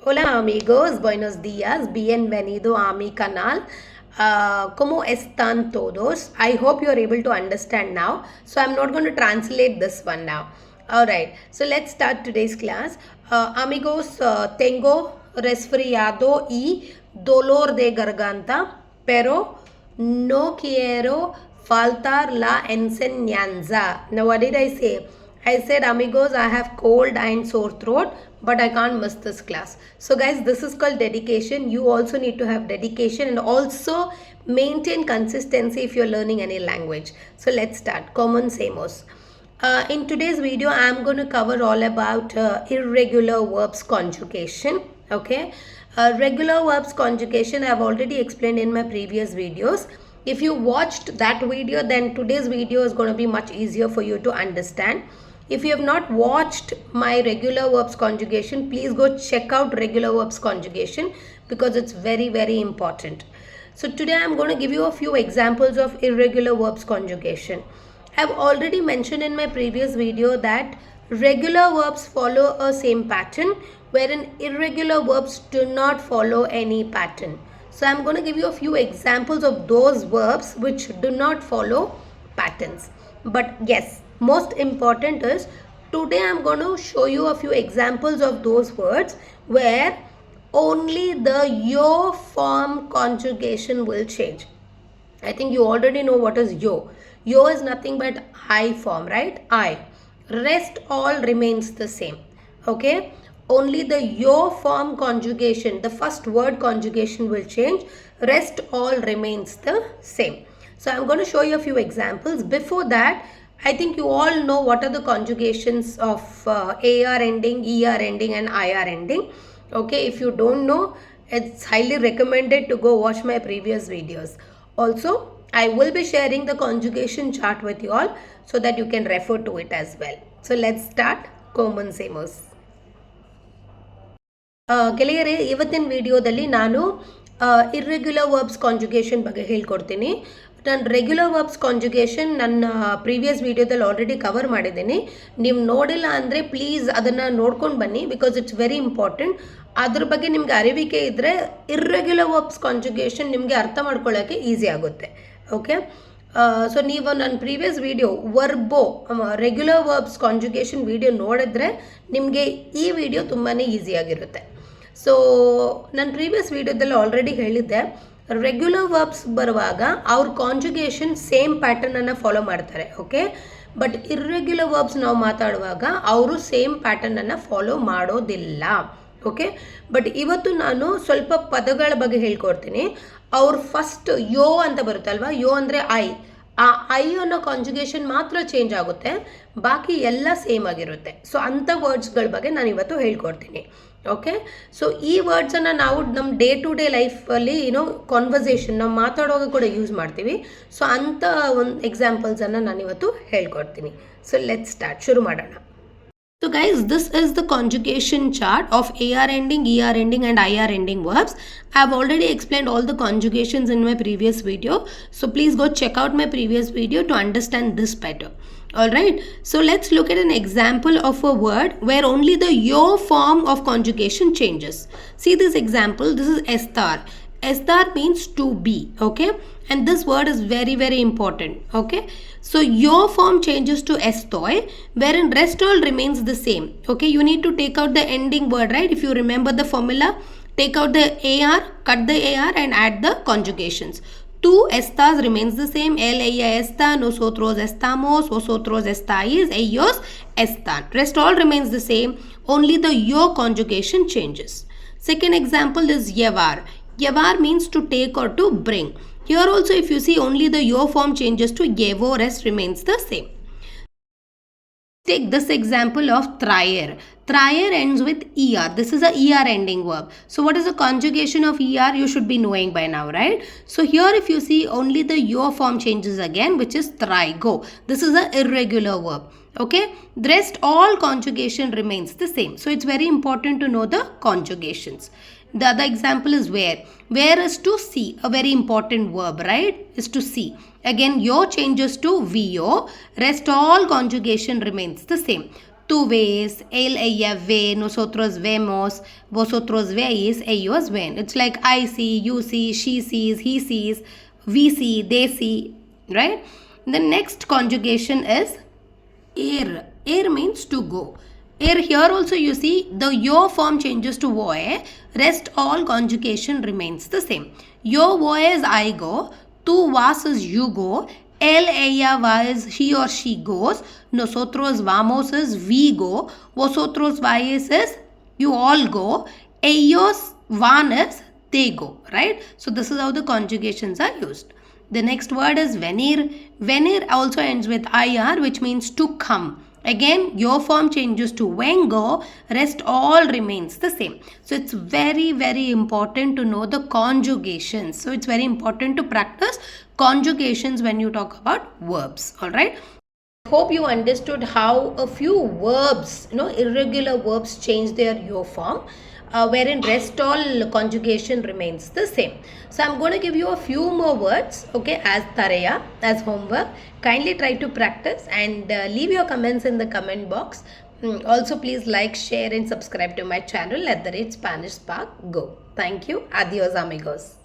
Hola amigos, buenos días, bienvenido a mi canal. ¿Cómo están todos? I hope you are able to understand now. So I'm not going to translate this one now. Alright, so let's start today's class. Amigos, tengo resfriado y dolor de garganta, pero no quiero faltar la enseñanza. Now what did I say? I said, amigos, I have cold and sore throat, but I can't miss this class. So guys, this is called dedication. You also need to have dedication and also maintain consistency if you're learning any language. So let's start. Comencemos. In today's video, I'm going to cover all about irregular verbs conjugation. Okay. Regular verbs conjugation I've already explained in my previous videos. If you watched that video, then today's video is going to be much easier for you to understand. If you have not watched my regular verbs conjugation, please go check out regular verbs conjugation because it's very, very important. So today I'm going to give you a few examples of irregular verbs conjugation. I've already mentioned in my previous video that regular verbs follow a same pattern, wherein irregular verbs do not follow any pattern. So I'm going to give you a few examples of those verbs which do not follow patterns. But yes, most important is today I'm going to show you a few examples of those words where only the yo form conjugation will change. I think you already know what is yo. Yo is nothing but I form, right? I. Rest all remains the same. Okay? Only the yo form conjugation, the first word conjugation will change. Rest all remains the same. So I'm going to show you a few examples. Before that, I think you all know what are the conjugations of AR ending, ER ending and IR ending. Okay, if you don't know, it's highly recommended to go watch my previous videos. Also, I will be sharing the conjugation chart with you all so that you can refer to it as well. So let's start. Comencemos. ಗೆಳೆಯರೇ, ಇವತ್ತಿನ ವಿಡಿಯೋದಲ್ಲಿ ನಾನು irregular verbs conjugation ಬಗ್ಗೆ ಹೇಳ್ಕೊಡ್ತೀನಿ. ನಾನು regular verbs conjugation ನನ್ನ previous ವಿಡಿಯೋದಲ್ಲಿ already cover ಮಾಡಿದ್ದೀನಿ. ನೀವು ನೋಡಿಲ್ಲ ಅಂದರೆ ಪ್ಲೀಸ್ ಅದನ್ನು ನೋಡ್ಕೊಂಡು ಬನ್ನಿ ಬಿಕಾಸ್ ಇಟ್ಸ್ ವೆರಿ ಇಂಪಾರ್ಟೆಂಟ್. ಅದ್ರ ಬಗ್ಗೆ ನಿಮ್ಗೆ ಅರಿವಿಕೆ ಇದ್ದರೆ ಇರ್ರೆಗ್ಯುಲರ್ ವರ್ಬ್ಸ್ ಕಾಂಜುಗೇಷನ್ ನಿಮಗೆ ಅರ್ಥ ಮಾಡ್ಕೊಳ್ಳೋಕ್ಕೆ ಈಸಿ ಆಗುತ್ತೆ. ಓಕೆ, ಸೊ ನೀವು ನನ್ನ ಪ್ರೀವಿಯಸ್ ವಿಡಿಯೋ ವರ್ಬೋ ರೆಗ್ಯುಲರ್ ವರ್ಬ್ಸ್ ಕಾಂಜುಗೇಷನ್ ವಿಡಿಯೋ ನೋಡಿದ್ರೆ ನಿಮಗೆ ಈ ವಿಡಿಯೋ ತುಂಬಾ ಈಸಿಯಾಗಿರುತ್ತೆ. ಸೊ ನನ್ನ ಪ್ರೀವಿಯಸ್ ವಿಡಿಯೋದಲ್ಲಿ ಆಲ್ರೆಡಿ ಹೇಳಿದ್ದೆ, ರೆಗ್ಯುಲರ್ ವರ್ಬ್ಸ್ ಬರುವಾಗ ಅವ್ರ ಕಾಂಜುಗೇಷನ್ ಸೇಮ್ ಪ್ಯಾಟರ್ನನ್ನು ಫಾಲೋ ಮಾಡ್ತಾರೆ. ಓಕೆ, ಬಟ್ ಇರ್ರೆಗ್ಯುಲರ್ ವರ್ಬ್ಸ್ ನಾವು ಮಾತಾಡುವಾಗ ಅವರು ಸೇಮ್ ಪ್ಯಾಟರ್ನನ್ನು ಫಾಲೋ ಮಾಡೋದಿಲ್ಲ. ಓಕೆ, ಬಟ್ ಇವತ್ತು ನಾನು ಸ್ವಲ್ಪ ಪದಗಳ ಬಗ್ಗೆ ಹೇಳ್ಕೊಡ್ತೀನಿ. ಅವ್ರು ಫಸ್ಟ್ ಯೋ ಅಂತ ಬರುತ್ತಲ್ವ, ಯೋ ಅಂದರೆ ಆ ಐ ಅನ್ನೋ ಕಾಂಜುಗೇಷನ್ ಮಾತ್ರ ಚೇಂಜ್ ಆಗುತ್ತೆ, ಬಾಕಿ ಎಲ್ಲ ಸೇಮ್ ಆಗಿರುತ್ತೆ. ಸೊ ಅಂಥ ವರ್ಡ್ಸ್ಗಳ ಬಗ್ಗೆ ನಾನು ಇವತ್ತು ಹೇಳ್ಕೊಡ್ತೀನಿ. ಓಕೆ, ಸೊ ಈ ವರ್ಡ್ಸನ್ನು ನಾವು ನಮ್ಮ ಡೇ ಟು ಡೇ ಲೈಫಲ್ಲಿ ಕಾನ್ವರ್ಸೇಷನ್ ನಾವು ಮಾತಾಡುವಾಗ ಕೂಡ ಯೂಸ್ ಮಾಡ್ತೀವಿ. ಸೊ ಅಂಥ ಒಂದು ಎಕ್ಸಾಂಪಲ್ಸನ್ನು ನಾನು ಇವತ್ತು ಹೇಳ್ಕೊಡ್ತೀನಿ. ಸೊ ಲೆಟ್ಸ್ ಸ್ಟಾರ್ಟ್, ಶುರು ಮಾಡೋಣ. So guys, this is the conjugation chart of AR ending, ER ending and IR ending verbs. I have already explained all the conjugations in my previous video. So please go check out my previous video to understand this better. Alright, so let's look at an example of a word where only the yo form of conjugation changes. See this example, this is estar. Estar means to be, okay? And this word is very, very important, okay? So your form changes to estoy, wherein rest all remains the same. Okay, you need to take out the ending word, right? If you remember the formula, take out the AR, cut the AR and add the conjugations. Two estas remains the same. El, ella, esta, nosotros estamos, vosotros estáis, ellos están. Rest all remains the same. Only the yo conjugation changes. Second example is llevar. Llevar means to take or to bring. Here also if you see, only the yo form changes to llevo, rest remains the same. Take this example of traer. Traer ends with er. This is a er ending verb. So what is the conjugation of er? You should be knowing by now, right? So here if you see, only the yo form changes again, which is traigo. This is a irregular verb. Okay, the rest all conjugation remains the same. So it's very important to know the conjugations. The other example is where. Where is to see, a very important verb, right? Is to see. Again, yo changes to vo. Rest all conjugation remains the same. tú ves, él, ella ve, nosotros vemos, vosotros veis, ellos ven. It's like I see, you see, she sees, he sees, we see, they see, right? The next conjugation is ir. Ir means to go. Ir, here also you see the yo form changes to voe, rest all conjugation remains the same. Yo voe is I go, tu vas is you go, él, ella, va is he or she goes, nosotros vamos is we go, vosotros vais is you all go, ellos van is they go, right? So this is how the conjugations are used. The next word is venir. Venir also ends with ir, which means to come. Again, your form changes to vengo, rest all remains the same. So it's very, very important to know the conjugations. So it's very important to practice conjugations when you talk about verbs. All right. Hope you understood how a few verbs, irregular verbs change their yo form, wherein rest all conjugation remains the same. So I'm going to give you a few more words, okay, as tareya, as homework. Kindly try to practice and leave your comments in the comment box. Also, please like, share and subscribe to my channel @ Spanish Spark Go. Thank you. Adios, amigos.